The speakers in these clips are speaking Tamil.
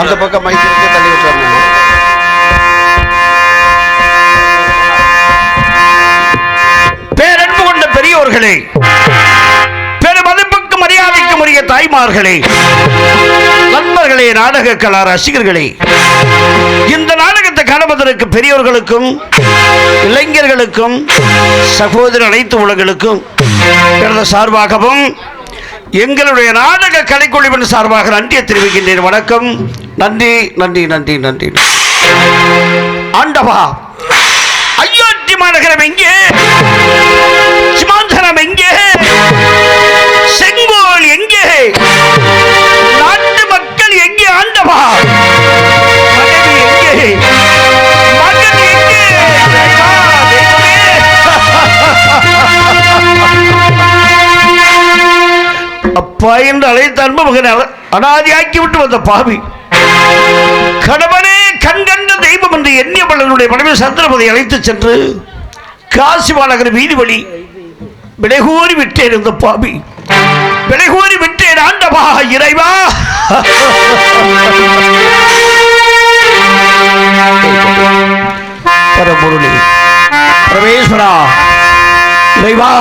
அந்த பக்கம் மைக்கு தள்ளி விட்டுறாங்க. பேரன்பு கொண்ட பெரியோர்களே, பெருமதிப்புக்கு மரியாதைக்கும் உரிய தாய்மார்களே, நண்பர்களே, நாடக கலா ரசிகர்களே, இந்த நாடகத்தை காணுவதற்கு பெரியோர்களுக்கும் இளைஞர்களுக்கும் சகோதர அனைத்து உலகளுக்கும் எனது சார்பாகவும் எங்களுடைய நாடக கலைக்குழுவின் சார்பாக நன்றியை தெரிவிக்கின்றேன். வணக்கம். நன்றி நன்றி நன்றி நன்றி. ஆண்டவா, அயோத்தி மாநகரம் எங்கே? சிமாந்தனம் எங்கே? செங்கோல் எங்கே? நாட்டு மக்கள் எங்கே? ஆண்டவா, மனைவி எங்கே? மகன் எங்கே? அப்பா என்று அழைத்த அன்பு மகன் அனாதியாக்கி விட்டு வந்த பாவி, கணவனே கண்கண்ட தெய்வம் என்று எண்ணியவர்களுடைய மனைவி சந்திரபதி அழைத்து சென்று காசி மாநகர் வீதி வழி விலைகூறி விட்டேன். இந்த பாவி விலைகூறி விட்டேன். ஆண்டவா, இறைவா, பரம்பொருளே, பரமேஸ்வரா, இறைவா,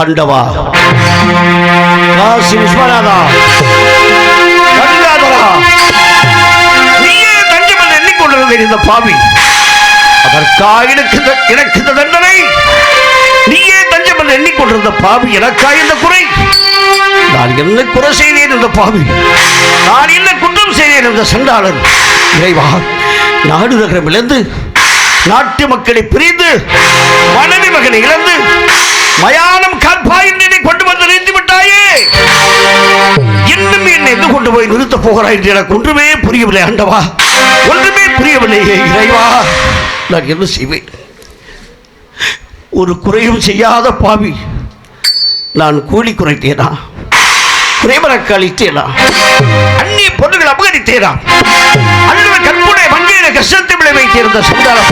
ஆண்டவா, காசி விஸ்வநாதா, கங்காதரா, நீயே தஞ்சம் என்று எண்ணிக்கொண்டிருந்தேன் இந்த பாவி. அதற்காக எனக்கு இந்த தண்டனை. நீயே தஞ்சம் என்று எண்ணிக்கொண்டிருந்த பாவி, எனக்காக இந்த குறை. நான் என்ன குறை செய்தேன் இந்த பாவி? நான் என்ன குற்றம் செய்தேன் இந்த சண்டாளன்? இறைவா, நாடு நகரம் இழந்து, நாட்டு மக்களை பிரிந்து, மனைவி மகனை இழந்து, மயானம் காப்பாய் என்னை கொண்டு வந்து நிறுத்தி விட்டாயே. இன்னும் என்னை எங்கு கொண்டு போய் நிறுத்தப் போகிறாய் என்று எனக்கு ஒன்றுமே புரியவில்லை ஆண்டவா, ஒன்றுமே புரியவில்லையே. இறைவா, நான் என்ன செய்வேன்? ஒரு குறையும் செய்யாத பாவி நான் கூலி குறைத்தேனா? குறைமரக்கு அளித்தேனா? அந்நிய பொருள்கள் அபகரித்தேனா? அல்லது கற்புடைய வங்கியில கஷ்டத்தை விளைவித்திருந்த சந்தானம்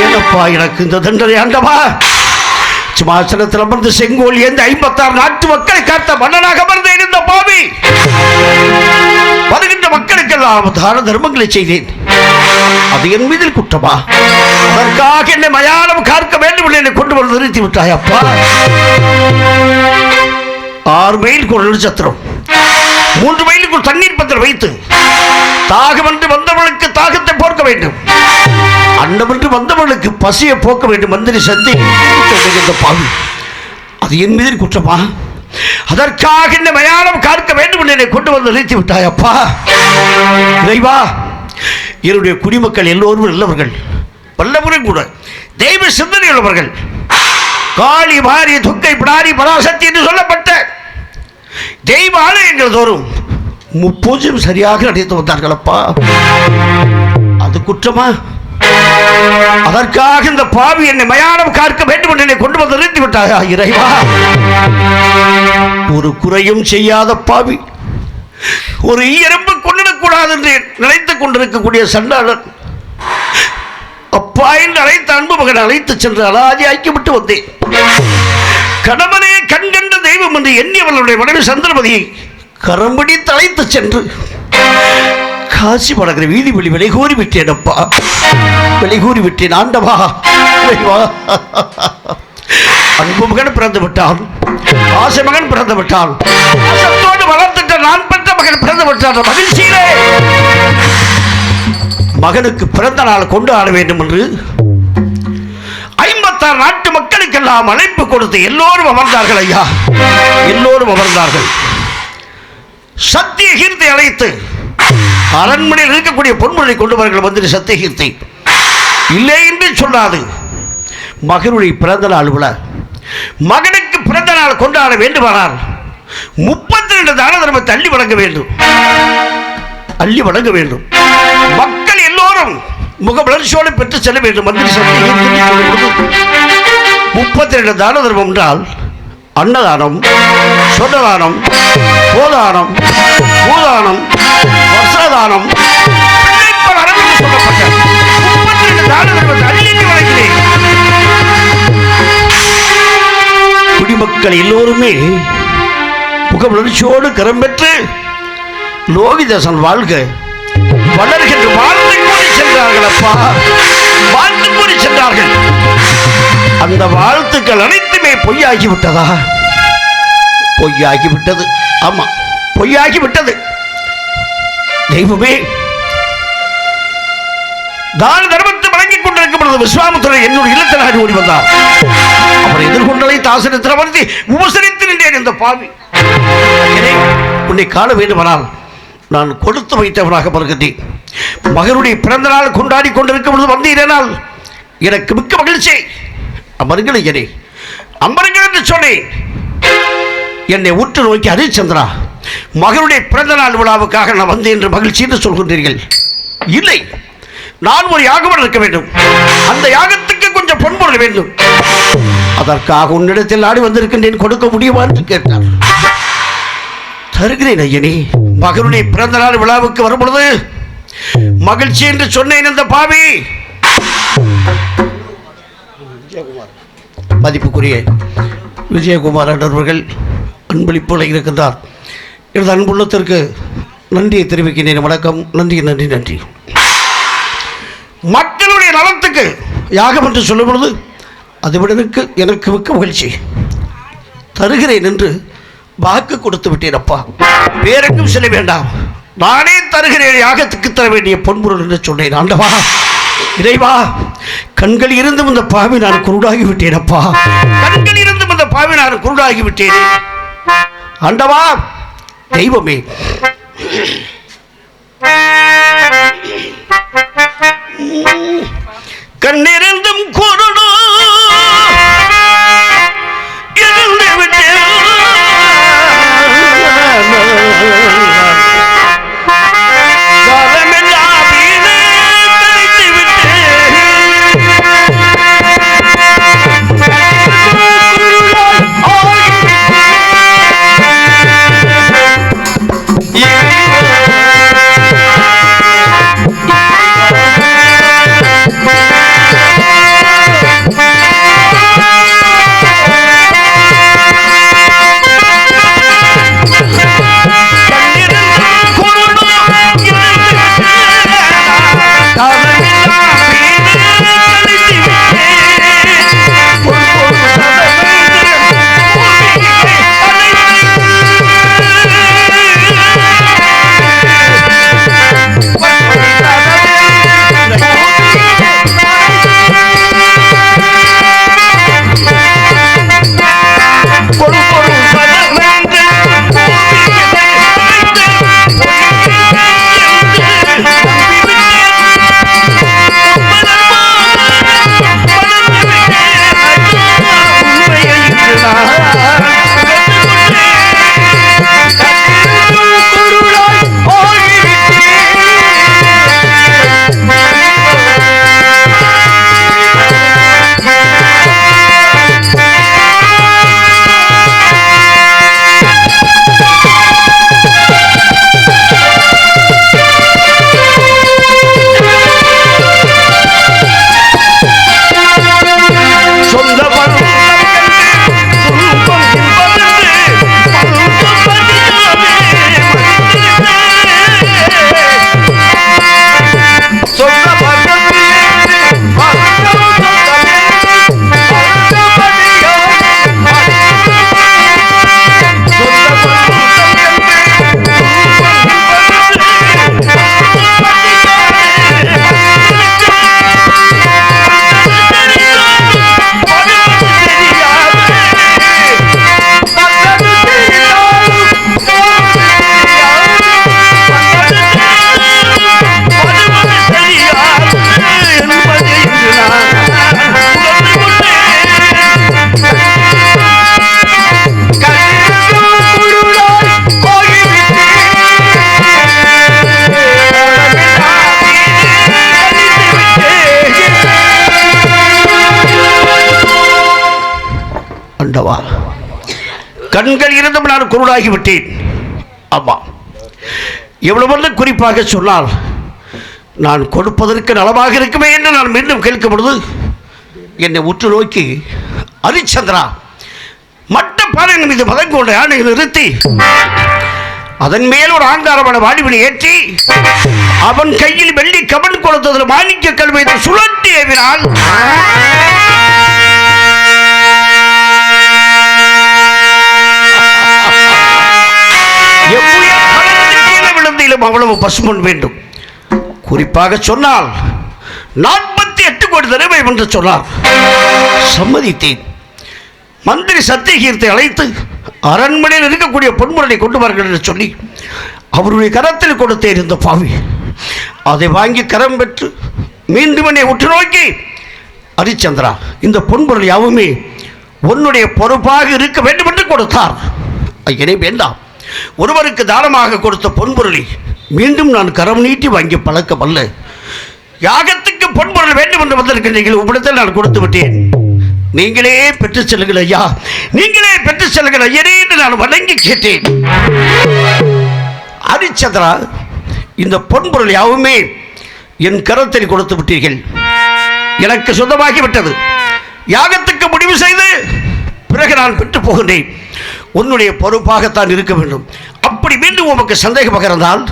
ஏனப்பா எனக்கு இந்த தண்டனை ஆண்டவா? சிம்மாசனத்தில் அமர்ந்து செங்கோல் ஏந்த 56 நாட்டு மக்களை காத்த மன்னனாக அமர்ந்து இருந்த பாவி, வருகின்ற மக்களுக்கெல்லாம் தான தர்மங்களை செய்தேன். அது என் மீதில் குற்றமா? அதற்காக என்னை மயானம் காக்க வேண்டும் என்று என்னை கொண்டு வந்து நிறுத்தி விட்டாய் அப்பா. 6 மைலுக்கு ஒரு நட்சத்திரம், 3 மைலுக்குள் தண்ணீர் பந்தல் வைத்து தாகம் என்று வந்தவர்களுக்கு தாகத்தை போக்க வேண்டும், அன்னம் என்று வந்தவர்களுக்கு பசியை போக்க வேண்டும். மந்திரி சந்தி பாவி, அது என் மீது குற்றமா? அதற்காக என்னை மயானம் காக்க வேண்டும் என்று என்னை கொண்டு வந்து நிறுத்தி விட்டாய் அப்பா. இறைவா, என்னுடைய குடிமக்கள் எல்லோரும் நல்லவர்கள், வல்லவரும் கூட தெய்வ சிந்தனை உள்ளவர்கள். காளி, மாரி, துக்கை, பிடாரி, பராசக்தி என்று சொல்லப்பட்ட தெய்வ ஆலயங்கள் தோறும் முப்பூஜையும் சரியாக நடித்து வந்தார்கள் அப்பா. அது குற்றமா? அதற்காக இந்த பாவி என்னை மயானம் காக்க வேண்டும் என்று என்னை கொண்டு வந்து நிறுத்தி விட்டாயா? இறைவா, ஒரு குறையும் செய்யாத பாவி, ஒரு எறும்பு கொண்டிடக்கூடாது என்று நினைத்துக் கொண்டிருக்கக்கூடிய சண்டாளன் அப்பா என்று அழைத்த அன்பு மகன் அழைத்து சென்று அலாதி ஆக்கிவிட்டு வந்தேன். கடமனே கண்கண்ட தெய்வம் என்று எண்ணியவர்களுடைய மனைவி சந்திரமதியை கரம்படி தலைத்து சென்று காசி படகிற வீதி வெளி விலை கூறி விட்டேன் அப்பா, விலை கூறி விட்டேன் ஆண்டவா. அன்பு மகன் பிறந்து விட்டான், ஆசை மகன் பிறந்து விட்டான், ஆசத்தோடு வளர்த்துட்ட நான் பெற்ற மகன் பிறந்து விட்டான். மகிழ்ச்சியிலே மகனுக்கு பிறந்த நாள் கொண்டாட வேண்டும் என்று 56 நாட்டு மக்களுக்கெல்லாம் அழைப்பு கொடுத்து எல்லோரும் அமர்ந்தார்கள். ஐயா, எல்லோரும் அமர்ந்தார்கள். சத்தியகீர்த்தை அழைத்து அரண்மனையில் இருக்கக்கூடிய பொன்முறை கொண்டு வருகிற மந்திரி சத்தியகீர்த்தை இல்லை என்று சொல்லாது மகனுடைய பிறந்த நாள் விழா, மகனுக்கு பிறந்த நாள் கொண்டாட வேண்டுமானால் 32 தான தர்மத்தை அள்ளி வழங்க வேண்டும், அள்ளி வழங்க வேண்டும். மக்கள் எல்லோரும் முகவளர்ச்சியோடு பெற்று செல்ல வேண்டும். மந்திரி சத்தியகீர்த்தை 32 தான தர்மம் என்றால் அன்னதானம், சொன்னதானம், கோதானம், பூதானம், வஸ்திரதானம், சொல்லப்பட்ட 32 தான தர்மத்தை அள்ளி வழங்கினேன். குடிமக்கள் எல்லோருமே முகவளர்ச்சியோடு கரம் பெற்று லோகிதாசன் வாழ்க வளர்கின்ற வாழ்ந்து கூறி சென்றார்கள் அப்பா, வாழ்ந்து கூறி சென்றார்கள். அந்த வாழ்த்துக்கள் அனைத்துமே பொய்யாகிவிட்டதா? பொய்யாகிவிட்டது. ஆமா, பொய்யாகிவிட்டது. தெய்வமே, தான தர்மத்தை வழங்கிக் கொண்டிருக்கும் பொழுது விஸ்வாமித்திரர் என்னுடைய இல்லத்தில் நாடி ஓடி வந்தார். அவர் எதிர்கொண்டலை தாசனத்தில் அமர்த்தி உபசரித்து நின்றேன். இந்த பாவி, உன்னை காண வேண்டுமானால் நான் கொடுத்து வைத்தவனாக வருகிறேன். மகனுடைய பிறந்த நாள் கொண்டாடி கொண்டிருக்கும் பொழுது வந்தீரனால் எனக்கு மிக்க மகிழ்ச்சி. அமருங்கள் ஐயனே, அமருங்கள் என்று சொன்னேன். என்னை உற்று நோக்கி ஹரிச்சந்திரா, மகனுடைய பிறந்த நாள் விழாவுக்காக நான் வந்தேன் என்று மகிழ்ச்சி என்று சொல்கின்றீர்கள். இல்லை, நான் ஒரு யாகம் இருக்க வேண்டும், அந்த யாகத்துக்கு கொஞ்சம் பொன்பொருள் வேண்டும், அதற்காக உன்னிடத்தில் நாடி வந்திருக்கின்றேன், கொடுக்க முடியுமா என்று கேட்டார். தருகிறேன் ஐயனே. மகனுடைய பிறந்த நாள் விழாவுக்கு வரும் பொழுது மகிழ்ச்சி என்று சொன்னேன். அந்த பாவி மதிப்புக்குரிய விஜயகுமார் அவர்கள் அன்பளிப்புகளை இருக்கின்றார். எனது அன்புள்ளத்திற்கு நன்றியை தெரிவிக்கின்றேன். வணக்கம். நன்றி நன்றி நன்றி. மக்களுடைய நலத்துக்கு யாகம் என்று சொல்லும் பொழுது அதை விட எனக்கு மிக்க மகிழ்ச்சி. தருகிறேன் என்று வாக்கு கொடுத்து விட்டேன் அப்பா. வேறெங்கும் செல்ல வேண்டாம், நானே தருகிறேன், யாகத்துக்கு தர வேண்டிய பொன்பொருள் என்று சொன்னேன். ஆண்டவா, இறைவா, கண்கள் இருந்தும் இந்த பாவி நான் குருடாகி விட்டேன் அப்பா. கண்கள் இருந்தும் இந்த பாவி நான் குருடாகி விட்டேன். ஆண்டவா, தெய்வமே, கண்ணிருந்தும் குருடோ இருந்து விட்டேன். கண்கள் இருந்தும் நான் குருடாகி விட்டேன். ஆமா, எவ்வளவு குறிப்பாக சொன்னால் நான் கொடுப்பதற்கு நலமாக இருக்குமே என்று நான் மீண்டும் கேட்கும் பொழுது என்னை உற்று நோக்கி, ஹரிச்சந்திரா, மட்ட பாறையின் மீது மதம் கொண்ட யானை நிறுத்தி அதன் மேல் ஒரு ஆங்காரமான வாலிபனை ஏற்றி அவன் கையில் வெள்ளி கவன் கொடுத்ததில் மாணிக்க கல்வை சுழற்றி ஏவினான். அவ்வளவு பசுமன் வேண்டும். குறிப்பாக சொன்னால் 48 கோடி தடவை என்று சொன்னார். சம்மதித்தேன். மந்திரி சத்தியகீர்த்தை அழைத்து அரண்மனையில் இருக்கக்கூடிய பொன்முரலை கொண்டு வார்கள் என்று சொல்லி அவருடைய கரத்தில் கொடுத்தேன். இந்த பாவி அதை வாங்கி கரம் பெற்று மீண்டும் என்னை உற்று நோக்கி, ஹரிச்சந்திரா, இந்த பொன்பொருள் யாவுமே உன்னுடைய பொறுப்பாக இருக்க வேண்டும் என்று கொடுத்தார். ஐயனே, வேண்டாம். ஒருவருக்கு தானமாக கொடுத்த பொன்பொருளை மீண்டும் நான் கரம் நீட்டி வாங்கி பழக்கம் அல்ல. யாகத்துக்கு பொன்பொருள் வேண்டும் என்று வந்திருக்கின்றீர்கள், உங்களிடத்தில் நான் கொடுத்து விட்டேன். நீங்களே பெற்று செல்லுங்கள் ஐயா, நீங்களே பெற்று செல்லுங்கள் ஐயனே என்று நான் வணங்கி கேட்டேன். ஹரிச்சந்திரா, இந்த பொன்பொருள் யாவுமே என் கரத்தில் கொடுத்து விட்டீர்கள், எனக்கு சொந்தமாகிவிட்டது. யாகத்துக்கு முடிவு செய்து பிறகு நான் பெற்று போகின்றேன். உன்னுடைய பொறுப்பாகத்தான் இருக்க வேண்டும். அப்படி மீண்டும் உமக்கு சந்தேகமாக இருந்தால்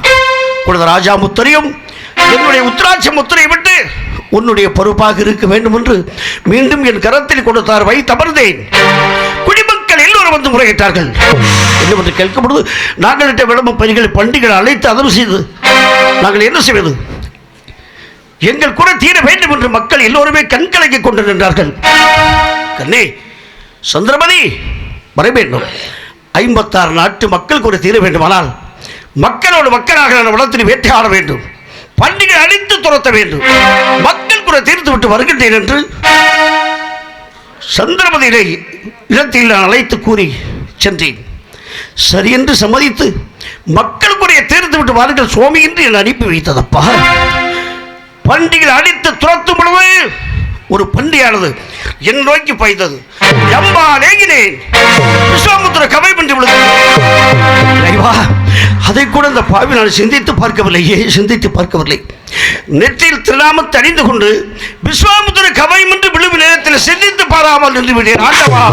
உனது ராஜா முத்திரையும் என்னுடைய உத்திராட்ச முத்திரையை விட்டு உன்னுடைய பொறுப்பாக இருக்க வேண்டும் என்று மீண்டும் என் கரத்தில் கொடுத்தார். வை தமர்ந்தேன். குடிமக்கள் எல்லோரும் அனைவரும் வந்து முறையிட்டார்கள். என்னவென்று கேட்கப்படுது, நாங்கள் இட்ட விளம்பரம் பணிகளை பண்டிகளை அழைத்து அதம் செய்து நாங்கள் என்ன செய்வது? எங்கள் குறை தீர வேண்டும் என்று மக்கள் எல்லோருமே கண்கலங்கிக் கொண்டு நின்றார்கள். கண்ணே சந்திரமதி வர வேண்டும். 56 நாட்டு மக்கள் குறை தீர வேண்டுமானால் மக்களோடு மக்களாக நான் வளத்தில் வேட்டையாட வேண்டும், பண்டிகை அடித்து துரத்த வேண்டும், மக்கள் குறை தீர்த்து விட்டு வருகின்றேன் என்று சந்திரமதியை இடத்தில் நான் அழைத்து கூறி சென்றேன். சரி என்று சம்மதித்து மக்கள் குறையை தீர்த்து விட்டு வாருங்கள் சுவாமி என்று என்னை அனுப்பி வைத்ததப்பா. பண்டிகை அடித்து துரத்தும் பொழுது ஒரு பண்டிகையானது என் நோக்கி பாய்ந்தது. எம்மா நேகினேன், விஸ்வாமுத்திர கவை பண்ணி விழுந்தது. அதை கூட இந்த பாவி நான் சிந்தித்து பார்க்கவில்லை. நெற்றியில் திருநாமத்தை அணிந்து கொண்டு விஸ்வாமுத்திர கவை என்று விழுவு நேரத்தில் சிந்தித்து பாராமல் நின்று விட்டேன். ஆண்டவா,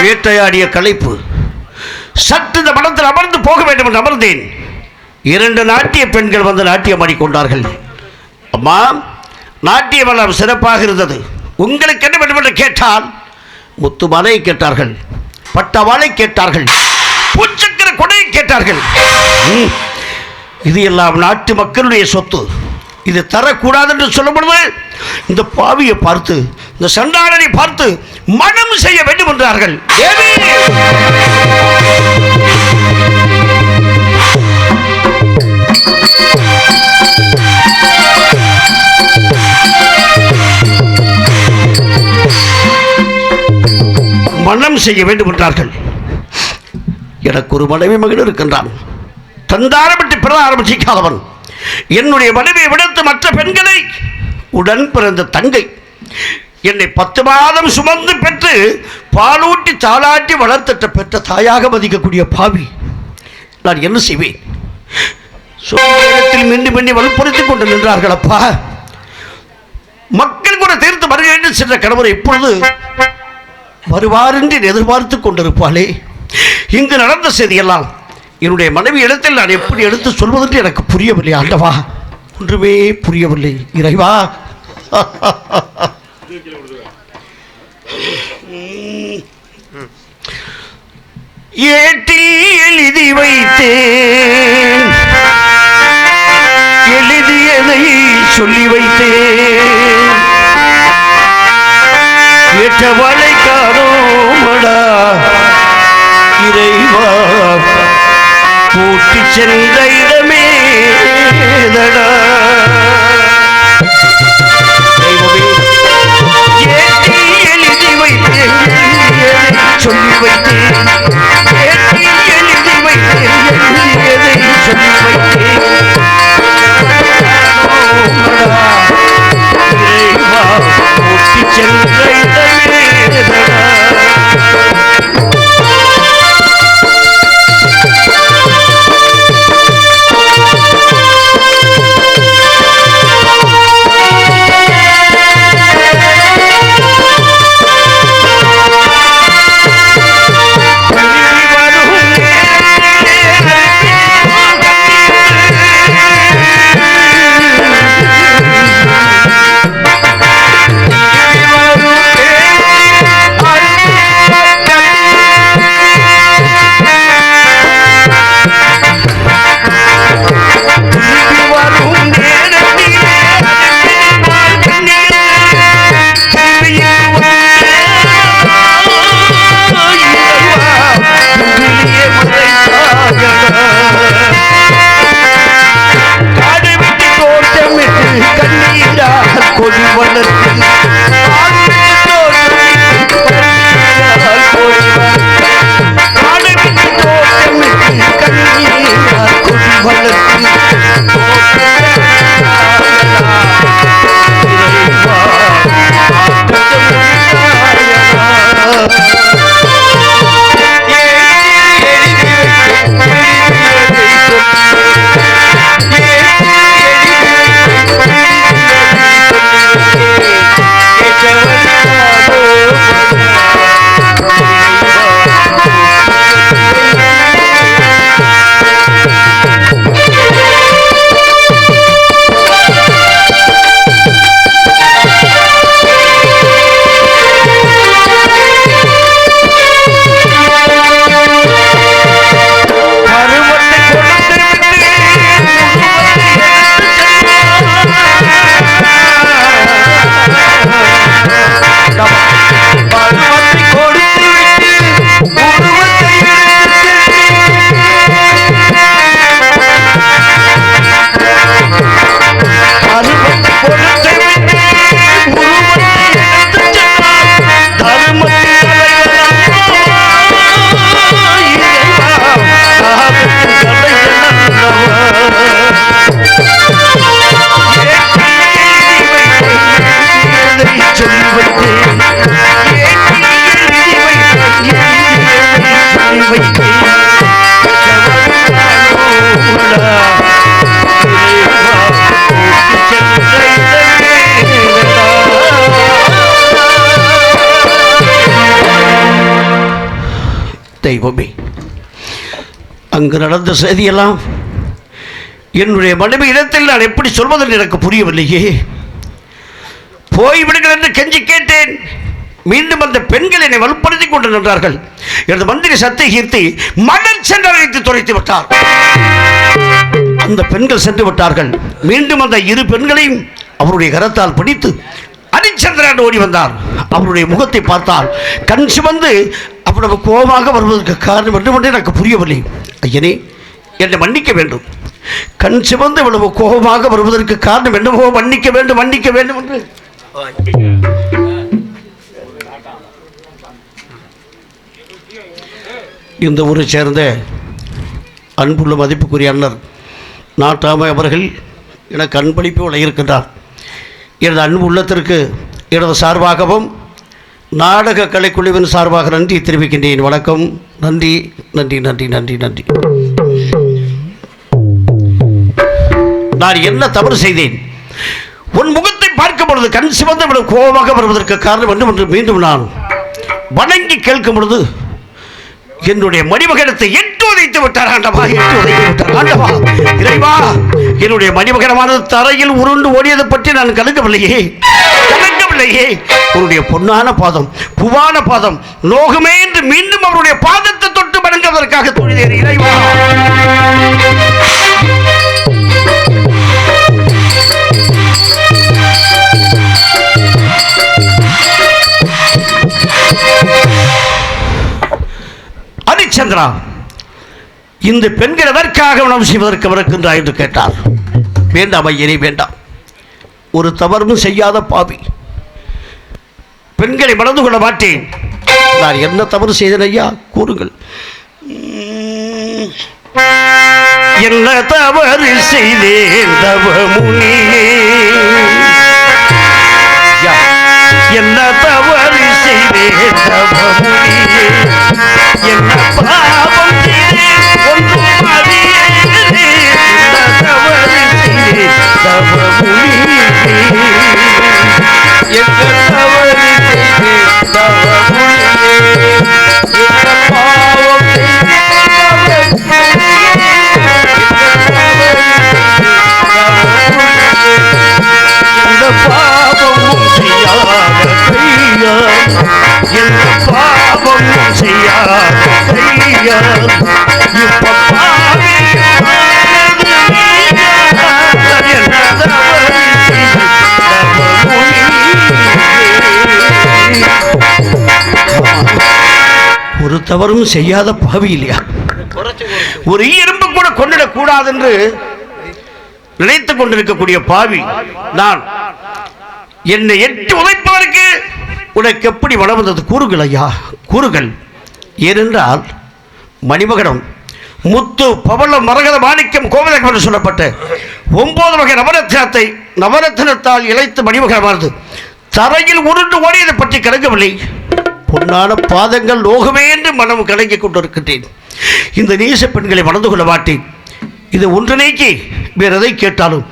வேட்டையாடிய களைப்பு சற்று இந்த மனத்தில் அமர்ந்து போக வேண்டும் என்று அமர்ந்தேன். 2 நாட்டிய பெண்கள் வந்து நாட்டியம் ஆடிக்கொண்டார்கள். அம்மா, நாட்டியம் எல்லாம் சிறப்பாக இருந்தது. உங்களுக்கு என்ன வேண்டும் என்று கேட்டால் முத்து மாலை கேட்டார்கள், பட்டவாளை கேட்டார்கள், பூச்சக்கர கொடையை கேட்டார்கள். இது எல்லாம் நாட்டு மக்களுடைய சொத்து, இது தரக்கூடாது என்று சொல்லப்படுது. இந்த பாவியை பார்த்து, இந்த சண்டாளனை பார்த்து மனம் செய்ய வேண்டும் என்றார்கள். மனம் செய்ய வேண்டும் என்றார்கள். எனக்கு ஒரு மனைவி மகன் இருக்கின்றான், தந்தாரப்பட்டு பிற ஆரம்பிக்காதவன். என்னுடைய மனைவியை விடுத்து மற்ற பெண்களை உடன் பிறந்த தங்கை என்னை 10 மாதம் சுமந்து பெற்று பாலூட்டி தாளாட்டி வளர்த்த பெற்ற தாயாக மதிக்கக்கூடிய பாவி நான் என்ன செய்வேன்? சோழத்தில் மின்னி மின்னி வலுப்படுத்திக் கொண்டு நின்றார்கள். அப்பா, மக்கள் கூட தீர்த்து வருகிறேன் சென்ற கணவர் இப்பொழுது வருவார் என்று எதிர்பார்த்து கொண்டிருப்பாளே. இங்கு நடந்த செய்தியெல்லாம் என்னுடைய மனைவி இடத்தில் நான் எப்படி எடுத்து சொல்வதென்று எனக்கு புரியவில்லை. ஆண்டவா, ஒன்றுமே புரியவில்லை. இறைவா, ஏட்டில் எழுதி வைத்தேன், எழுதியதை சொல்லி வைத்தேன், ஏற்றவளை காணோமடா இறைவா, கூட்டி சென்ற இடமே தடா. எழுதி வைத்தேன், சொல்லி வைத்தேன், எழுதி வைத்தேன், எழுதியதை சொல்லி வைத்தேன், இறைவா, கூட்டி சென்ற இடமே தடா. தெய்வமே, அங்கு நடந்த செய்தியெல்லாம் என்னுடைய மனைவி இடத்தில் நான் எப்படி சொல்வதென்று எனக்கு புரியவில்லையே. போய்விடுங்கள் என்று கெஞ்சி கேட்டேன். மீண்டும் அந்த பெண்கள் என்னை வலுப்படுத்தி கொண்டு நின்றார்கள். எனது மந்திரி சத்தியகீர்த்தி மணல் சென்று அழைத்து துரைத்து விட்டார். அந்த பெண்கள் சென்று விட்டார்கள். மீண்டும் அந்த இரு பெண்களையும் அவருடைய கரத்தால் பிடித்து ஹரிச்சந்திரன் ஓடி வந்தார். அவருடைய முகத்தை பார்த்தால் கண் சிவந்து அவ்வளவு கோபமாக வருவதற்கு காரணம் என்று எனக்கு புரியவில்லை. ஐயனே, என்னை மன்னிக்க வேண்டும். கண் சிவந்து இவ்வளவு கோபமாக வருவதற்கு காரணம் என்னவோ, மன்னிக்க வேண்டும் மன்னிக்க வேண்டும் என்று இந்த ஊரை சேர்ந்த அன்புள்ள மதிப்புக்குரிய அண்ணர் நாட்டாமை அவர்கள் எனக்கு அன்பளிப்பு வழங்கியிருக்கின்றார். எனது அன்பு உள்ளத்திற்கு எனது சார்பாகவும் நாடக கலைக்குழுவின் சார்பாக நன்றி தெரிவிக்கின்றேன். வணக்கம். நன்றி நன்றி நன்றி நன்றி நன்றி. நான் என்ன தவறு செய்தேன்? உன் முகத்தை பார்க்கும் பொழுது கண் சிவந்த கோபமாக வருவதற்கு காரணம் என்று மீண்டும் நான் வணங்கி கேட்கும் பொழுது என்னுடைய மணிமகனத்தை எட்டு உதைத்து விட்டார். ஆண்டவா, எட்டு உதைத்து விட்டார். ஆண்டவா, இறைவா, என்னுடைய மணிமகனமானது தரையில் உருண்டு ஓடியதை பற்றி நான் கலங்கவில்லையே. உன்னுடைய பொன்னான பாதம், புவான பாதம் நோகுமே என்று மீண்டும் அவருடைய பாதத்தை தொட்டு வணங்குவதற்காக தொழுதேன். இறைவா, ஹரிச்சந்திரா, இந்த பெண்கள் எதற்காக உணவு செய்வதற்கு வருகின்றார் என்று கேட்டார். வேண்டாம் ஐயனே, வேண்டாம். ஒரு தவறும் செய்யாத பாவி, பெண்களை மறந்து கொள்ள மாட்டேன். நான் என்ன தவறு செய்தேன் ஐயா, கூறுங்கள். என்ன தவறு செய்தேன் தவமுனியே, என்ன தவறு செய்தேன் தவமுனியே, என்ன பாவம் செய்தேன் ஒன்றும் அறியேனே, என்ன தவறு செய்தேன் தவமுனியே, என்ன தவறு செய்தேன் தவமுனியே, என்ன பாவம் செய்தேன் எந்த பாவமும் செய்யாத கையா, எந்த பாவமும் செய்யாத கையா, இப்ப பாவி ஒரு தவறும் செய்யாத பாவி இல்லையா? ஒரு எறும்பு கூட கொண்டிடக் கூடாது என்று நினைத்துக் கொண்டிருக்கக்கூடிய பாவி நான். என்னை எட்டு உதைப்பதற்கு உனக்கு எப்படி வளம் வந்தது? கூறுகள் ஐயா, கூறுகள். ஏனென்றால் மணிமகனம் முத்து பவளம் மரகத மாணிக்கம் கோவிலம் என்று சொல்லப்பட்ட 9 வகை நவரத்னத்தை நவரத்னத்தால் இழைத்து மணிமகனமானது தரையில் உருண்டு ஓடியதை பற்றி கலங்கவில்லை. பொன்னான பாதங்கள் லோகமே என்று மனம் கலங்கிக் கொண்டிருக்கின்றேன். இந்த நேச பெண்களை மணந்து கொள்ள மாட்டேன். இது ஒன்று நீக்கி வேறு எதை கேட்டாலும்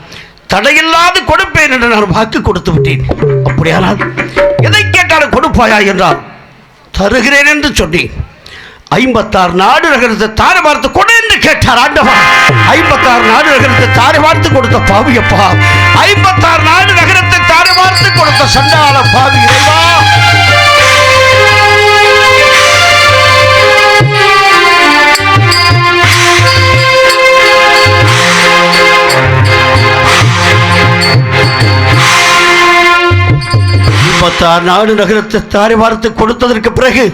தடையில்லாது கொடுப்பேன் என்று நான் வாக்கு கொடுத்து விட்டேன். அப்படியானால் எதை கேட்டாலும் கொடுப்பாயா என்றால் தருகிறேன் என்று சொன்னேன். 56 நாடு நகரத்தை தாரை பார்த்து கொடு என்று கேட்டார். ஆண்டவா, 56 நாடு நகரத்தை தாரை பார்த்து கொடுத்த பாவியப்பா, 56 நாடு நகரத்தை தாரை பார்த்து கொடுத்த சண்டாள பாவி இறைவா, நாடு நகரத்தை தாரை வார்த்து கொடுத்ததற்கு பிறகு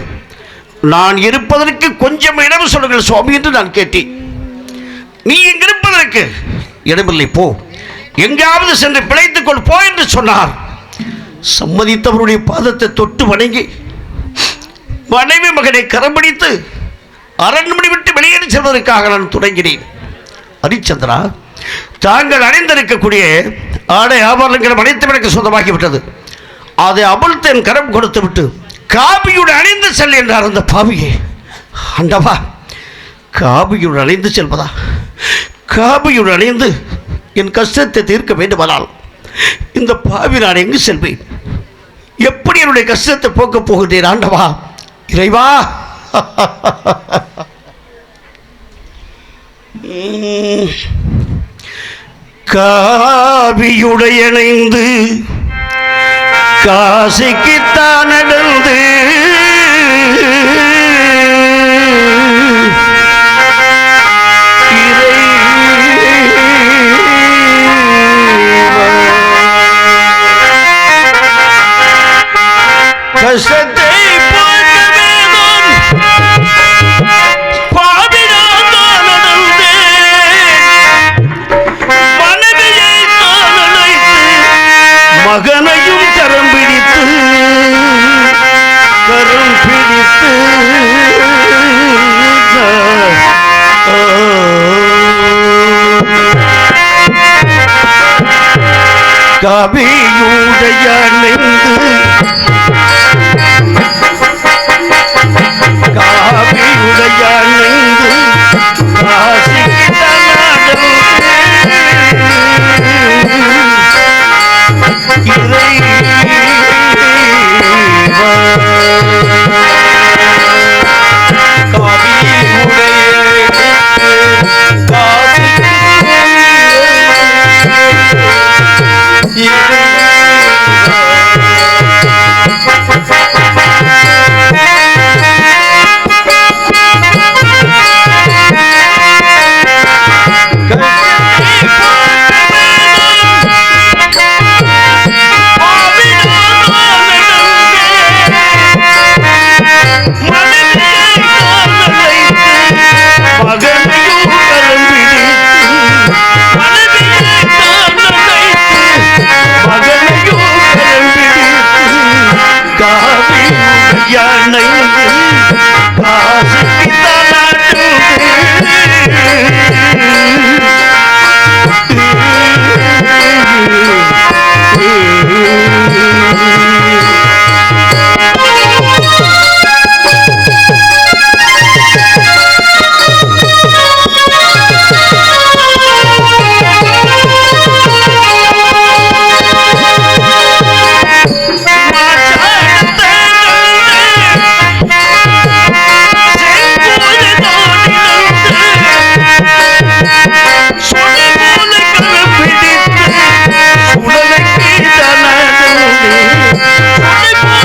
நான் இருப்பதற்கு கொஞ்சம் இடம் சொல்லுங்கள் சுவாமி என்று நான் கேட்டேன். நீ இங்கு இருப்பதற்கு இடமில்லை, போ, எங்காவது சென்று பிழைத்துக் கொள் போ என்று சொன்னார். சம்மதித்தவருடைய பாதத்தை தொட்டு வணங்கி மனைவி மகனை கரம் பிடித்து அரண்மனை விட்டு வெளியேறி செல்வதற்காக நான் தொடங்கினேன். ஹரிச்சந்திரா, தாங்கள் அணிந்திருக்கக்கூடிய ஆடை ஆபரணங்கள் அனைத்தும் எனக்கு சொந்தமாகிவிட்டது. அதை அமுழ்த்தேன் கரம் கொடுத்து விட்டு காபியுடன் அணிந்து செல் என்றார் அந்த பாவியை. ஆண்டவா, காபியுடன் அணிந்து செல்வதா? காபியுடன் அணிந்து என் கஷ்டத்தை தீர்க்க வேண்டுமானால் இந்த பாவி நான் எங்கு செல்வேன்? எப்படி என்னுடைய கஷ்டத்தை போக்கப் போகிறேன்? ஆண்டவா, இறைவா, காவியுடையணைந்து காசிக்குத்தான் நடந்து கஷ்டத்தை பார்க்க வேணும் பாவினான் நடந்தே மனைவியை தான் அழைத்து மகனையும் கரம் பிடித்து காவியுடைய நெந்து காவியுடைய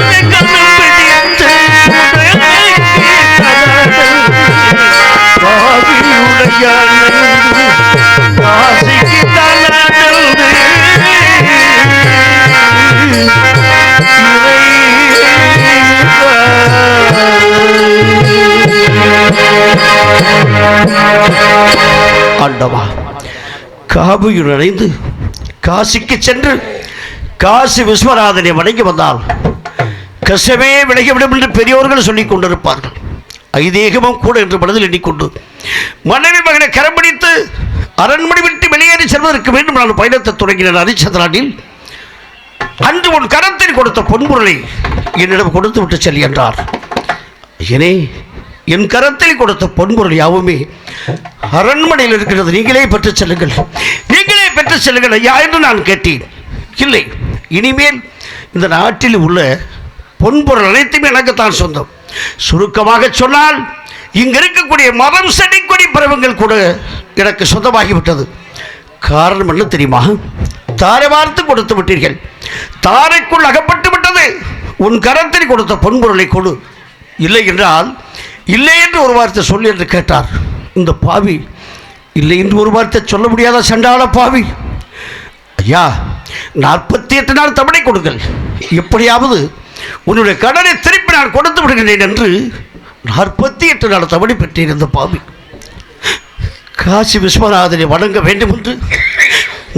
நெந்து ஆண்டவா, காவியுடன் இணைந்து காசிக்கு சென்று காசி விஸ்வநாதனை வணங்கி வந்தால் கஷ்டமே விலகிவிடும் என்று பெரியோர்கள் சொல்லிக் கொண்டிருப்பார்கள். ஐதீகமும் கூட என்று மனதில் எண்ணிக்கொண்டு மனைவி மகனை கரம் பிடித்து அரண்மனை விட்டு வெளியேறி செல்வதற்கு வேண்டும் நான் பயணத்தை தொடங்கினார். ஹரிச்சந்திரனில் அன்று உன் கரத்தில் கொடுத்த பொன்பொருளை என்னிடம் கொடுத்து விட்டு செல் என்றார். ஏனே, என் கரத்தில் கொடுத்த பொன்பொருள் யாவுமே அரண்மனையில் இருக்கிறது, நீங்களே பெற்று செல்லுங்கள், நீங்களே பெற்று செல்லுங்கள் ஐயா என்று நான் கேட்டேன். இல்லை, இனிமேல் இந்த நாட்டில் உள்ள பொன்பொருள் அனைத்துமே எனக்குத்தான் சொந்தம். சுருக்கமாக சொன்னால் இங்கு இருக்கக்கூடிய மரம், செடி, கொடி, பருவங்கள் கூட எனக்கு சொந்தமாகிவிட்டது. காரணம் என்ன தெரியுமா? தாரை வார்த்து கொடுத்து விட்டீர்கள், தாரைக்குள் அகப்பட்டு விட்டது. உன் கரத்தில் கொடுத்த பொன்பொருளை கொடு, இல்லை என்றால் இல்லை என்று ஒரு வார்த்தை சொல்லு என்று கேட்டார். இந்த பாவி இல்லை என்று ஒரு வார்த்தை சொல்ல முடியாத சண்டாள பாவி, ஐயா 48 நாள் தவணை கொடுங்கள், எப்படியாவது உன்னுடைய கடனை திருப்பி நான் கொடுத்து விடுகிறேன் என்று 48 நாள் தவணை பெற்றேன். இந்த பாவி காசி விஸ்வநாதனை வணங்க வேண்டும் என்று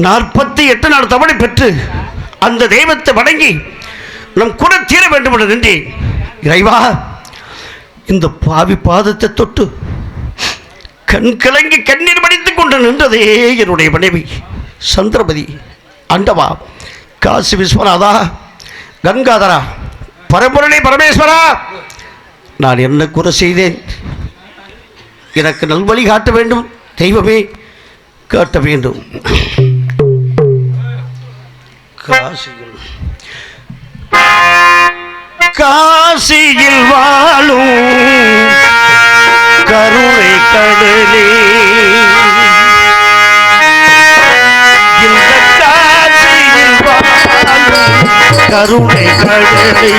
48 நாள் தவணை பெற்று அந்த தெய்வத்தை வணங்கி நம் குறை தீர வேண்டும் என்று நின்றேன். இறைவா, இந்த பாவி பாதத்தை தொட்டு கண் கலங்கி கண்ணீர் வடித்துக் கொண்டு நின்றதே என்னுடைய மனைவி சந்திரபதி. ஆண்டவா, காசி விஸ்வநாதா, கங்காதரா, பரம்பொருளே பரமேஸ்வரா, நான் என்ன குறை செய்தேன்? எனக்கு நல்வழி காட்ட வேண்டும் தெய்வமே, காட்ட வேண்டும். காசியில் வாழும் கருணை கடலே இந்த காட்சியில் வாழும் கருணை கடலை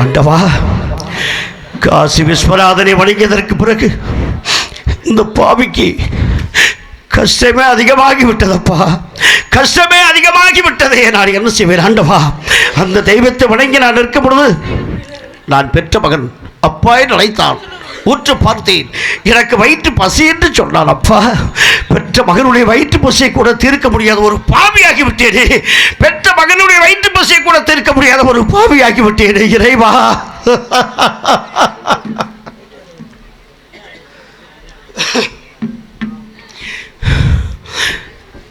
ஆண்டவா, காசி விஸ்வநாதனை வணங்கியதற்கு பிறகு இந்த பாவிக்கு கஷ்டமே அதிகமாகி விட்டதப்பா, கஷ்டமே அதிகமாகி விட்டதே. நான் என்ன செய்வேன் ஆண்டவா? அந்த தெய்வத்தை வணங்கி நான் இருக்கும் பொழுது நான் பெற்ற மகன் அப்பா என்று அழைத்தான். உற்று பார்த்தேன், எனக்கு வயிற்று பசி என்று சொன்னான். அப்பா, பெற்ற மகனுடைய வயிற்று பசியை கூட தீர்க்க முடியாத ஒரு பாவியாகி விட்டேனே, பெற்ற மகனுடைய வயிற்று பசியை கூட தீர்க்க முடியாத ஒரு பாவியாகி விட்டேனே இறைவா.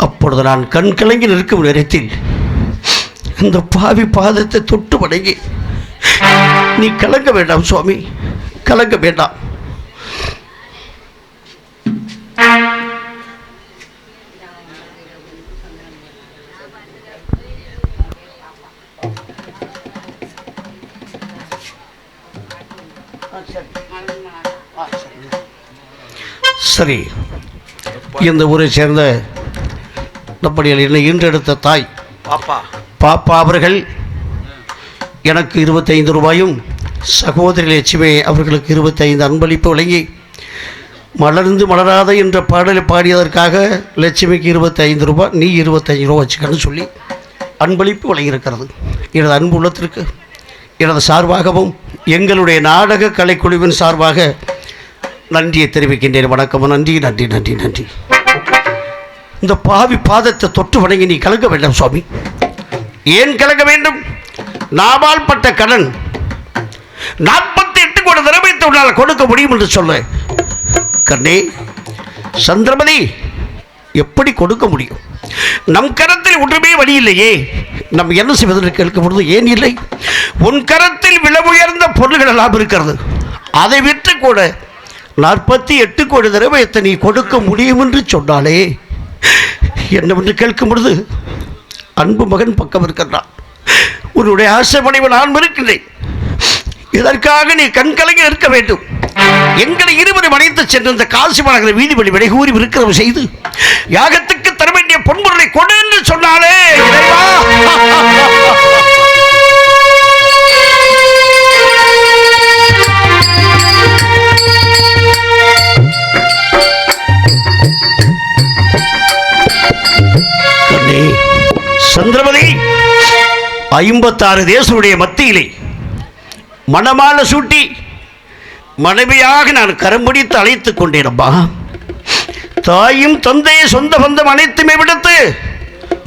அப்பொழுது நான் கண் கலங்கி நிற்கும் நேரத்தில் இந்த பாவி பாதத்தை தொட்டு வணங்கி, நீ கலங்க வேண்டாம் சுவாமி, கலங்க வேண்டாம். சரி, இந்த ஊரை சேர்ந்த நம்முடைய என்னை ஈன்றெடுத்த தாய் பாப்பா அவர்கள் எனக்கு 25 ரூபாயும், சகோதரி லட்சுமி அவர்களுக்கு 25 அன்பளிப்பு வழங்கி, மலர்ந்து மலராத என்ற பாடலை பாடியதற்காக லட்சுமிக்கு 25 ரூபாய், நீ 25 ரூபா வச்சுக்கன்னு சொல்லி அன்பளிப்பு வழங்கியிருக்கிறது. எனது அன்பு உள்ளத்திற்கு எனது சார்பாகவும் எங்களுடைய நாடக கலைக்குழுவின் சார்பாக நன்றியை தெரிவிக்கின்றேன். வணக்கம். நன்றி நன்றி நன்றி நன்றி. இந்த பாவி பாதத்தை தொட்டு வணங்கி நீ கலங்க வேண்டாம் சுவாமி. ஏன் கலங்க வேண்டும்? நாவால் பட்ட கடன் 48 கோடி திரவியத்தை உன்னால் கொடுக்க முடியும் என்று சொல்ல. கண்ணே, சந்திரமதி, எப்படி கொடுக்க முடியும்? நம் கரத்தில் ஒன்றுமே வழி இல்லையே, நம்ம என்ன செய்வதற்கு கேட்கும் பொழுது, ஏன் இல்லை, உன் கரத்தில் விலை உயர்ந்த பொருள்கள் எல்லாம் இருக்கிறது, அதை விற்று கூட 48 கோடி திரவியத்தை நீ கொடுக்க முடியும் என்று சொன்னாலே என்னவென்று கேட்கும் பொழுது, அன்பு மகன் பக்கம் இருக்கின்றான். உன்னுடைய ஆசைப்படைவு நான் இருக்கின்றேன், இதற்காக நீ கண்கலங்கி இருக்க வேண்டும். எங்களை இருவரும் அழைத்து சென்று இந்த காசி மாநகர வீதி வழி விடைகூறி விருக்கிறவு செய்து யாகத்துக்கு தர வேண்டிய பொன்பொருளை கொடு என்று சொன்னாலே சந்திரமதி 56 தேசனுடைய மத்தியிலே மணமாலை சூட்டி மனைவியாக நான் கரம்பிடித்து அழைத்துக் கொண்டேனப்பா. தாயும் தந்தையை சொந்த பந்தம் அனைத்துமே விடுத்து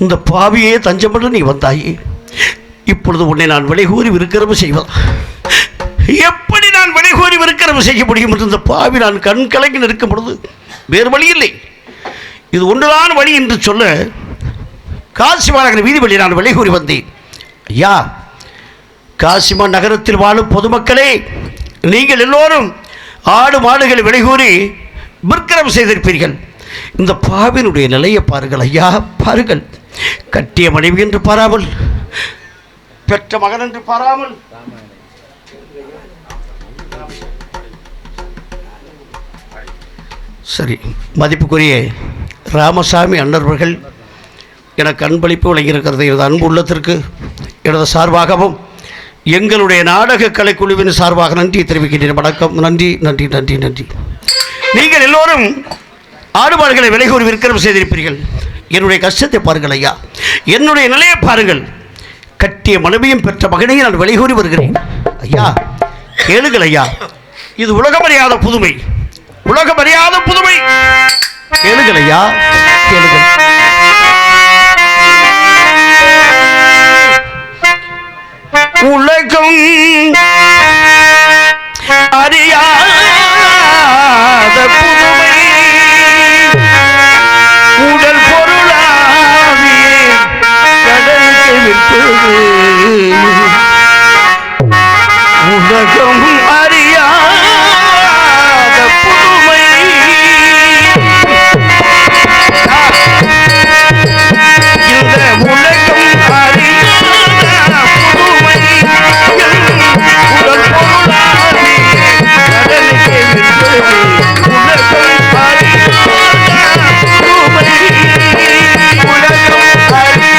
இந்த பாவியே தஞ்சமன்று நீ வந்தாயே. இப்பொழுது உன்னை நான் விலைகூறி விருக்கிறவு செய்வதா? எப்படி நான் விலைகூறி விருக்கிறவு செய்ய முடியும் என்று இந்த பாவி நான் கண் கலங்கி நிற்கும் பொழுது வேறு வழி இல்லை, இது ஒன்றுதான் வழி என்று சொல்ல காசிமா நகர வீதி வழி நான் விலைகூறி வந்தேன். ஐயா, காசிமா நகரத்தில் வாழும் பொதுமக்களே, நீங்கள் எல்லோரும் ஆடு மாடுகளை விலைகூறி விற்கரம் செய்திருப்பீர்கள். இந்த பாவினுடைய நிலையை பாருங்கள் ஐயா, பாருங்கள். கட்டிய மனைவி என்று பாராமல், பெற்ற மகன் என்று பாராமல், சரி, மதிப்புக்குரிய ராமசாமி அண்ணர்கள் எனக்கு அன்பளிப்பு வழங்கியிருக்கிறது. எனது அன்பு உள்ளத்திற்கு எனது சார்பாகவும் எங்களுடைய நாடக கலைக்குழுவின் சார்பாக நன்றி தெரிவிக்கின்றேன். வணக்கம். நன்றி நன்றி நன்றி நன்றி. நீங்கள் எல்லோரும் ஆடுபாடுகளை விலைகூறி விற்கரம் செய்திருப்பீர்கள். என்னுடைய கஷ்டத்தை பாருங்கள் ஐயா, என்னுடைய நிலையை பாருங்கள். கட்டிய மனைவியும் பெற்ற மகனையும் நான் விலைகூறி வருகிறேன். ஐயா கேளுங்கள் ஐயா, இது உலகமறியாத புதுமை, உலகமறியாத புதுமை. கேளுங்கள் ஐயா, கேளுங்கள். உலகம் அறியாத புதுமை, உடல் பொருளாவிய கடலுக்கு விற்பது. உலகம் அறியாத புதுமை, இந்த உலகம் அறியாத புதுமை, உடல் பொருளாவிய கடலுக்கு விற்பது. உலகம் அறியாத புதுமை, உலகம் அறியாத புதுமை, உடல் பொருளாவிய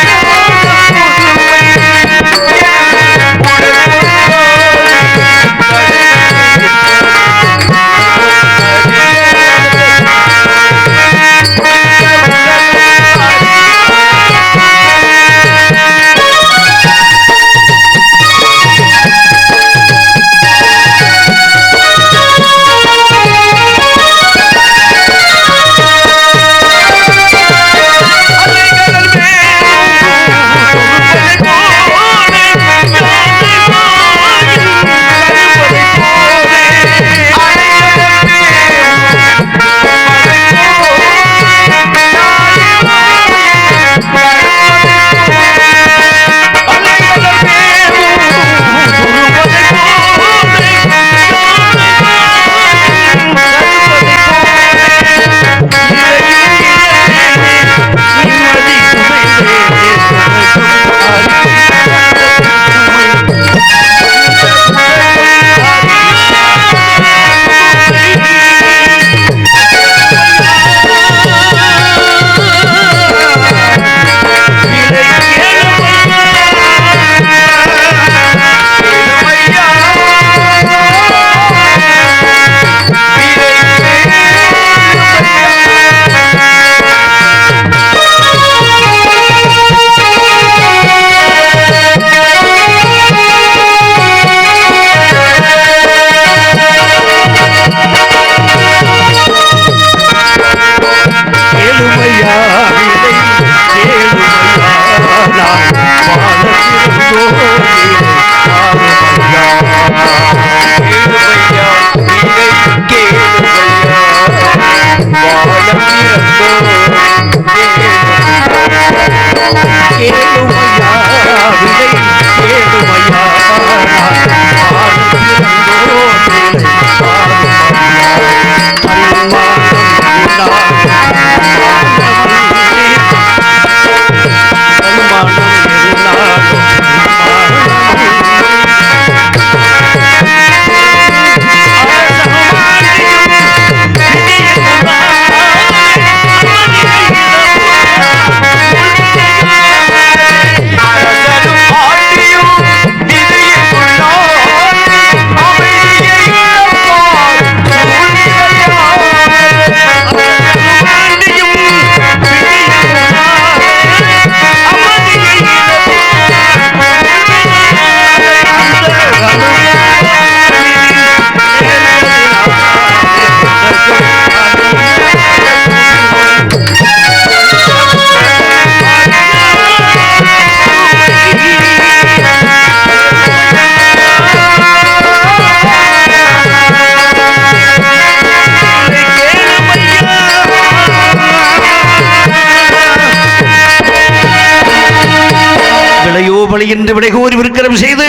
வழி என்று விடைகோரி விருக்கிரம் செய்து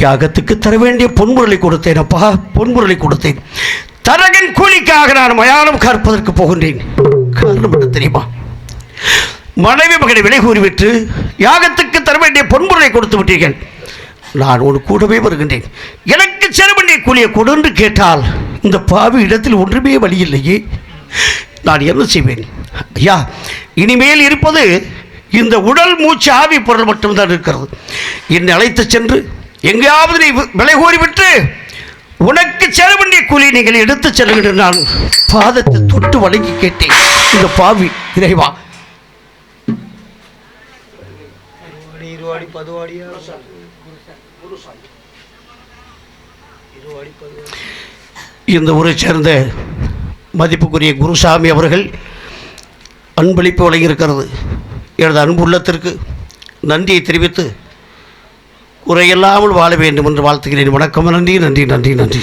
யாகத்துக்கு தர வேண்டிய பொன்பொருளை கொடுத்தேன். அப்பா, பொன்பொருளை கொடுத்தேன். தரகன் கூலிக்காக நான் மயானம் கற்பதற்கு போகின்றேன். காரணம் என்ன தெரியுமா? மனைவி மகனை விலை கூறிவிட்டு யாகத்துக்கு தர வேண்டிய பொன்பொருளை கொடுத்து விட்டீர்கள். நான் உன் கூடவே வருகின்றேன். எனக்கு சேர வேண்டிய கூலியை கொடு என்று கேட்டால் இந்த பாவி இடத்தில் ஒன்றுமே வழி இல்லையே, நான் என்ன செய்வேன்? ஐயா, இனிமேல் இருப்பது இந்த உடல் மூச்சு ஆவி பொருள் மட்டும்தான் இருக்கிறது. என்னை அழைத்து சென்று எங்கேயாவது நீ விலை கூறிவிட்டு உனக்கு சேர வேண்டிய கூலியை நீங்கள் எடுத்து செல்லுங்கள். நான் பாதத்தை தொட்டு வணங்கி கேட்டேன். இந்த பாவி இறைவா, இந்த ஊரை சேர்ந்த மதிப்புக்குரிய குருசாமி அவர்கள் அன்பளிப்பு வழங்கியிருக்கிறது. எனது அன்புள்ளத்திற்கு நன்றியை தெரிவித்து குறையில்லாமல் வாழ வேண்டும் என்று வாழ்த்துகிறேன். வணக்கம். நன்றி நன்றி நன்றி நன்றி.